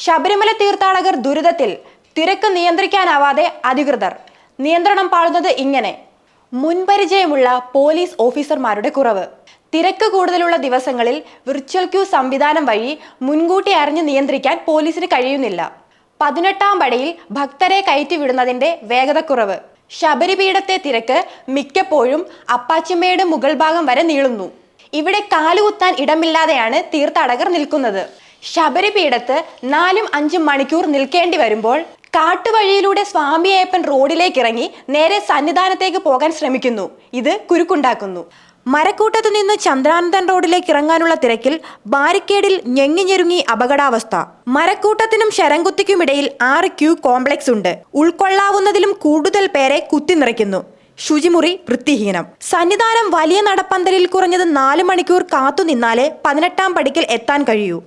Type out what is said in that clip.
ശബരിമല തീർത്ഥാടകർ ദുരിതത്തിൽ. തിരക്ക് നിയന്ത്രിക്കാനാവാതെ അധികൃതർ. നിയന്ത്രണം പാളുന്നത് ഇങ്ങനെ. മുൻപരിചയമുള്ള പോലീസ് ഓഫീസർമാരുടെ കുറവ്. തിരക്ക് കൂടുതലുള്ള ദിവസങ്ങളിൽ വിർച്വൽ ക്യൂ സംവിധാനം വഴി മുൻകൂട്ടി അറിഞ്ഞ് നിയന്ത്രിക്കാൻ പോലീസിന് കഴിയുന്നില്ല. 18ാം പടിയിൽ ഭക്തരെ കയറ്റിവിടുന്നതിന്റെ വേഗതക്കുറവ്. ശബരിപീഠത്തെ തിരക്ക് മിക്കപ്പോഴും അപ്പാച്ചിമേട് മുകൾ ഭാഗം വരെ നീളുന്നു. ഇവിടെ കാലുകുത്താൻ ഇടമില്ലാതെയാണ് തീർത്ഥാടകർ നിൽക്കുന്നത്. ശബരിപീഠത്ത് 4-5 മണിക്കൂർ നിൽക്കേണ്ടി വരുമ്പോൾ കാട്ടുവഴിയിലൂടെ സ്വാമിയപ്പൻ റോഡിലേക്ക് ഇറങ്ങി നേരെ സന്നിധാനത്തേക്ക് പോകാൻ ശ്രമിക്കുന്നു. ഇത് കുരുക്കുണ്ടാക്കുന്നു. മരക്കൂട്ടത്തു നിന്ന് ചന്ദ്രാനന്ദൻ റോഡിലേക്ക് ഇറങ്ങാനുള്ള തിരക്കിൽ ബാരിക്കേഡിൽ ഞെങ്ങിഞ്ഞെരുങ്ങി അപകടാവസ്ഥ. മരക്കൂട്ടത്തിനും ശരംകുത്തിക്കുമിടയിൽ 6 ക്യൂ കോംപ്ലക്സ് ഉണ്ട്. ഉൾക്കൊള്ളാവുന്നതിലും കൂടുതൽ പേരെ കുത്തിനിറയ്ക്കുന്നു. ശുചിമുറി വൃത്തിഹീനം. സന്നിധാനം വലിയ നടപ്പന്തലിൽ കുറഞ്ഞത് 4 മണിക്കൂർ കാത്തുനിന്നാലേ 18ാം പടിക്കൽ എത്താൻ കഴിയൂ.